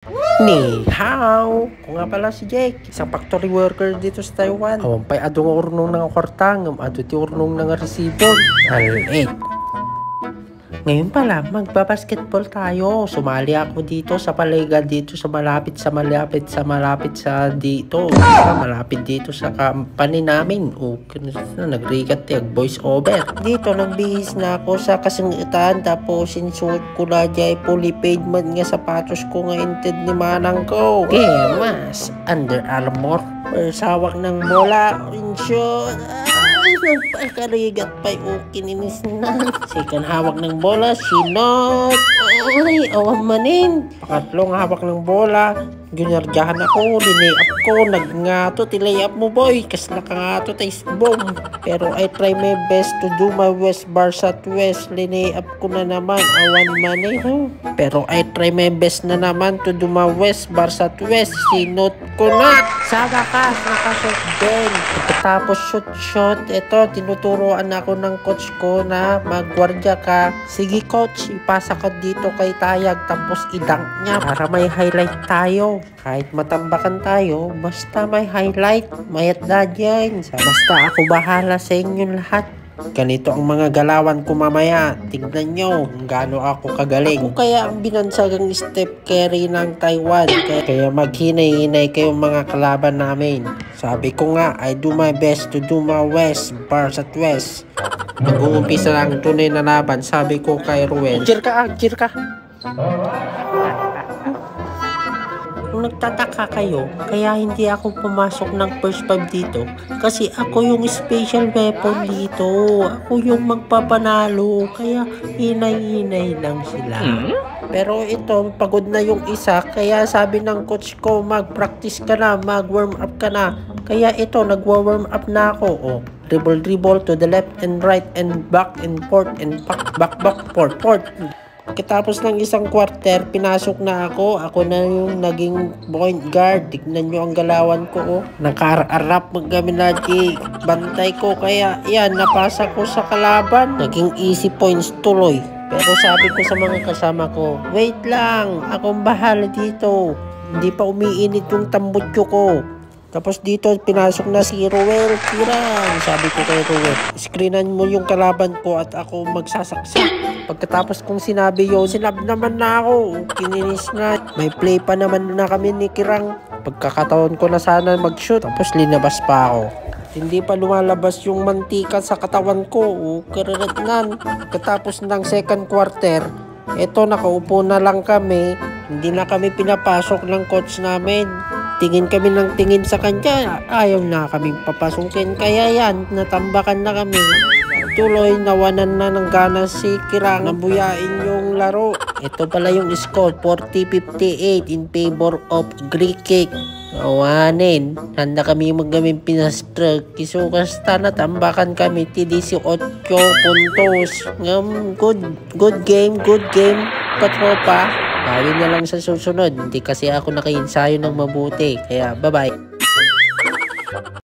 Ni hao! Kung nga pala si Jake, isang factory worker dito sa Taiwan. Pay adong urnong ng kwartang, ado ti urnong ng resibo. Alit. Ngayon pala, magbabasketball tayo. Sumali ako dito sa paligan dito sa malapit sa dito. Malapit dito sa company namin. Nagrikat voice over. Dito nagbihis na ako sa kasingitan tapos sinsuot ko na dyan fully paid man nga sapatos ko nga inted ni manang ko. Mas Under Armour. Sawak ng bola. Insure. Nagpakarigat pa'y ukininis na. Second hawak ng bola, sinot. Ay, awang manin. Pangatlong hawak ng bola, ginarjahan ako, linay-up ko, nagngato, tilay-up mo boy. Kasla ka nga to, tayo boom. Pero I try my best to do my west bar sa twist. Linay-up ko na naman, awan manin. Pero I try my best na naman to do my west bar sa twist. Sinot ko na. Sa wakas, nakashot din. Pagkatapos shoot, ito, tinuturoan ako ng coach ko na magwardya ka. Sige coach, ipasa ka dito kay Tayag tapos idunk niya para may highlight tayo. Kahit matambakan tayo, basta may highlight, mayat na dyan. Basta ako bahala sa inyong lahat. Ganito ang mga galawan ko mamaya. Tignan nyo kung gaano ako kagaling. Ako kaya ang binansagang Steph Curry ng Taiwan. Kaya maghinay-hinay kayong mga kalaban namin. Sabi ko nga, I do my best to do my west bar sa west. Nag-uumpisa lang tunay na laban. Sabi ko kay Ruel, Cheer ka. Kung nagtataka kayo, kaya hindi ako pumasok ng first 5 dito kasi ako yung special weapon dito. Ako yung magpapanalo, kaya hinay-hinay lang sila. Pero ito, pagod na yung isa, kaya sabi ng coach ko, mag-practice ka na, mag-warm up ka na. Kaya ito, nag-warm up na ako. Dribble to the left and right and back and forth and back, forth. Pagkatapos ng isang quarter, pinasok na ako. Ako na yung naging point guard. Tignan nyo ang galawan ko. Nakaarap maggamit lagi. Bantay ko. Kaya yan, napasa ko sa kalaban. Naging easy points tuloy. Pero sabi ko sa mga kasama ko, wait lang, akong bahala dito. Hindi pa umiinit yung tambutso ko. Tapos dito, pinasok na si Ruel. Tirang, sabi ko kay Ruel, screenan mo yung kalaban ko at ako magsasaksak. Pagkatapos kong sinabi yun, sinab naman na ako. Kininis na. May play pa naman na kami ni Kirang. Pagkakataon ko na sana mag-shoot. Tapos linabas pa ako. Hindi pa lumalabas yung mantika sa katawan ko. Kararatnan. Pagkatapos ng second quarter, eto nakaupo na lang kami. Hindi na kami pinapasok ng coach namin. Tingin kami ng tingin sa kanya. Ayaw na kaming papasukin. Kaya yan, natambakan na kami. Tuloy, nawanan na ng gana si Kirang na buyain yung laro. Ito pala yung score, 40-58 in favor of Greek Cake. Nawanin. Handa kami magamin pinastrag. Kisukasta na tambakan kami. TD18 puntos. Good game. Katropa. Bawin na lang sa susunod. Hindi kasi ako nakainsayo ng mabuti. Kaya bye-bye.